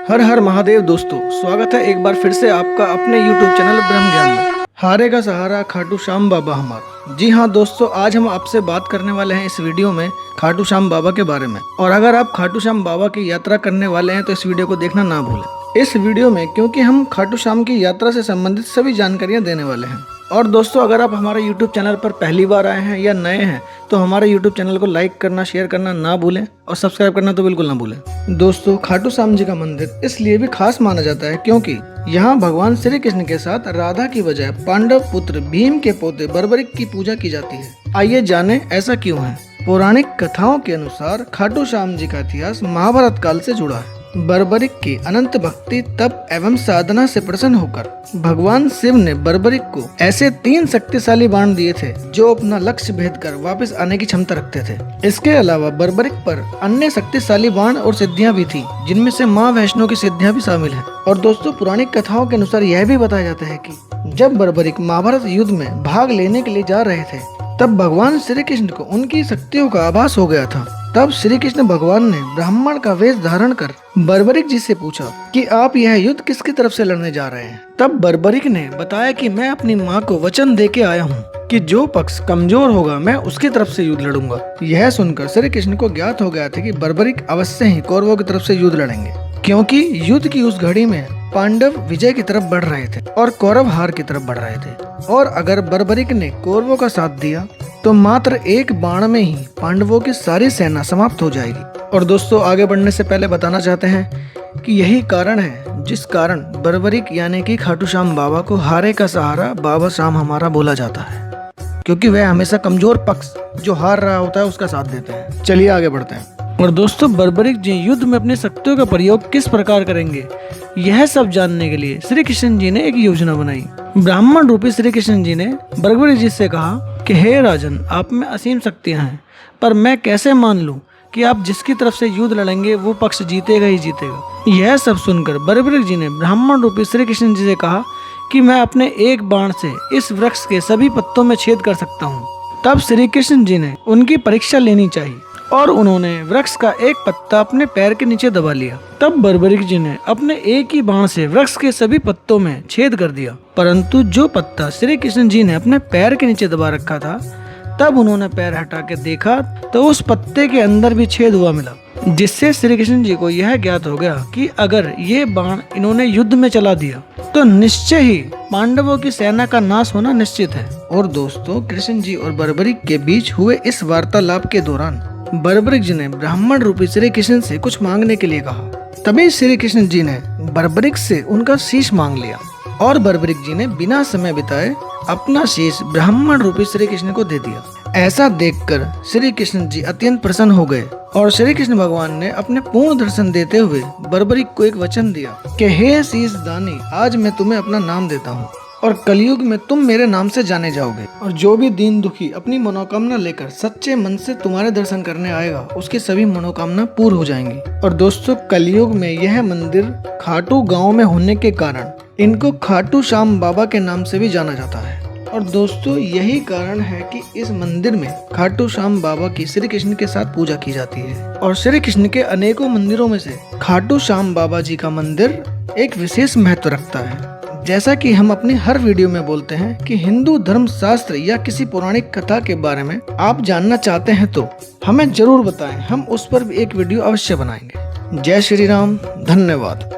हर हर महादेव दोस्तों, स्वागत है एक बार फिर से आपका अपने YouTube चैनल ब्रह्म ज्ञान में। हारे का सहारा खाटू श्याम बाबा हमारा। जी हाँ दोस्तों, आज हम आपसे बात करने वाले हैं इस वीडियो में खाटू श्याम बाबा के बारे में। और अगर आप खाटू श्याम बाबा की यात्रा करने वाले हैं तो इस वीडियो को देखना ना भूलें। इस वीडियो में क्योंकि हम खाटू श्याम की यात्रा से संबंधित सभी जानकारियाँ देने वाले हैं। और दोस्तों, अगर आप हमारे YouTube चैनल पर पहली बार आए हैं या नए हैं तो हमारे YouTube चैनल को लाइक करना, शेयर करना ना भूलें और सब्सक्राइब करना तो बिल्कुल ना भूलें। दोस्तों, खाटू श्याम जी का मंदिर इसलिए भी खास माना जाता है क्योंकि यहाँ भगवान श्री कृष्ण के साथ राधा की बजाय पांडव पुत्र भीम के पोते बर्बरिक की पूजा की जाती है। आइए जाने ऐसा क्यों है। पौराणिक कथाओं के अनुसार खाटू श्याम जी का इतिहास महाभारत काल से जुड़ा है। बर्बरिक की अनंत भक्ति, तप एवं साधना से प्रसन्न होकर भगवान शिव ने बर्बरिक को ऐसे 3 शक्तिशाली बाण दिए थे जो अपना लक्ष्य भेद कर वापस आने की क्षमता रखते थे। इसके अलावा बर्बरिक पर अन्य शक्तिशाली बाण और सिद्धियां भी थी, जिनमें से माँ वैष्णो की सिद्धियां भी शामिल है। और दोस्तों, पौराणिक कथाओं के अनुसार यह भी बताया जाता है कि जब बर्बरिक महाभारत युद्ध में भाग लेने के लिए जा रहे थे तब भगवान श्री कृष्ण को उनकी शक्तियों का आभास हो गया था। तब श्री कृष्ण भगवान ने ब्राह्मण का वेश धारण कर बर्बरिक जी से पूछा कि आप यह युद्ध किसकी तरफ से लड़ने जा रहे हैं। तब बर्बरिक ने बताया कि मैं अपनी माँ को वचन दे के आया हूँ कि जो पक्ष कमजोर होगा मैं उसकी तरफ से युद्ध लड़ूंगा। यह सुनकर श्री कृष्ण को ज्ञात हो गया था कि बर्बरिक अवश्य ही कौरवों की तरफ से युद्ध लड़ेंगे, क्योंकि युद्ध की उस घड़ी में पांडव विजय की तरफ बढ़ रहे थे और कौरव हार की तरफ बढ़ रहे थे। और अगर बर्बरिक ने कौरवों का साथ दिया तो मात्र एक बाण में ही पांडवों की सारी सेना समाप्त हो जाएगी। और दोस्तों, आगे बढ़ने से पहले बताना चाहते हैं कि यही कारण है जिस कारण बर्बरिक यानी कि खाटू श्याम बाबा को हारे का सहारा बाबा श्याम हमारा बोला जाता है, क्योंकि वह हमेशा कमजोर पक्ष जो हार रहा होता है उसका साथ देते हैं। चलिए आगे बढ़ते हैं। और दोस्तों, बर्बरिक जी युद्ध में अपनी शक्तियों का प्रयोग किस प्रकार करेंगे, यह सब जानने के लिए श्री कृष्ण जी ने एक योजना बनाई। ब्राह्मण रूपी श्री कृष्ण जी ने बर्बरिक जी से कहा कि हे राजन, आप में असीम शक्तियां हैं, पर मैं कैसे मान लूं कि आप जिसकी तरफ से युद्ध लड़ेंगे वो पक्ष जीतेगा ही जीतेगा। यह सब सुनकर बर्बरिक जी ने ब्राह्मण रूपी श्री कृष्ण जी से कहा कि मैं अपने एक बाण से इस वृक्ष के सभी पत्तों में छेद कर सकता हूँ। तब श्री कृष्ण जी ने उनकी परीक्षा लेनी चाहिए और उन्होंने वृक्ष का एक पत्ता अपने पैर के नीचे दबा लिया। तब बर्बरिक जी ने अपने एक ही बाण से वृक्ष के सभी पत्तों में छेद कर दिया, परंतु जो पत्ता श्री कृष्ण जी ने अपने पैर के नीचे दबा रखा था, तब उन्होंने पैर हटा के देखा तो उस पत्ते के अंदर भी छेद हुआ मिला, जिससे श्री कृष्ण जी को यह ज्ञात हो गया कि अगर ये बाण इन्होंने युद्ध में चला दिया तो निश्चय ही पांडवों की सेना का नाश होना निश्चित है। और दोस्तों, कृष्ण जी और बर्बरिक के बीच हुए इस वार्तालाप के दौरान बर्बरिक जी ने ब्राह्मण रूपी श्री कृष्ण से कुछ मांगने के लिए कहा। तभी श्री कृष्ण जी ने बर्बरिक से उनका शीश मांग लिया और बर्बरिक जी ने बिना समय बिताए अपना शीश ब्राह्मण रूपी श्री कृष्ण को दे दिया। ऐसा देखकर श्री कृष्ण जी अत्यंत प्रसन्न हो गए और श्री कृष्ण भगवान ने अपने पूर्ण दर्शन देते हुए बर्बरिक को एक वचन दिया कि हे शीश दानी, आज मैं तुम्हें अपना नाम देता हूँ और कलयुग में तुम मेरे नाम से जाने जाओगे। और जो भी दीन दुखी अपनी मनोकामना लेकर सच्चे मन से तुम्हारे दर्शन करने आएगा उसकी सभी मनोकामना पूर्ण हो जाएंगी। और दोस्तों, कलयुग में यह मंदिर खाटू गांव में होने के कारण इनको खाटू श्याम बाबा के नाम से भी जाना जाता है। और दोस्तों, यही कारण है कि इस मंदिर में खाटू श्याम बाबा की श्री कृष्ण के साथ पूजा की जाती है। और श्री कृष्ण के अनेकों मंदिरों में से खाटू श्याम बाबा जी का मंदिर एक विशेष महत्व रखता है। जैसा कि हम अपनी हर वीडियो में बोलते हैं कि हिंदू धर्म शास्त्र या किसी पौराणिक कथा के बारे में आप जानना चाहते हैं तो हमें जरूर बताएं, हम उस पर भी एक वीडियो अवश्य बनाएंगे। जय श्री राम, धन्यवाद।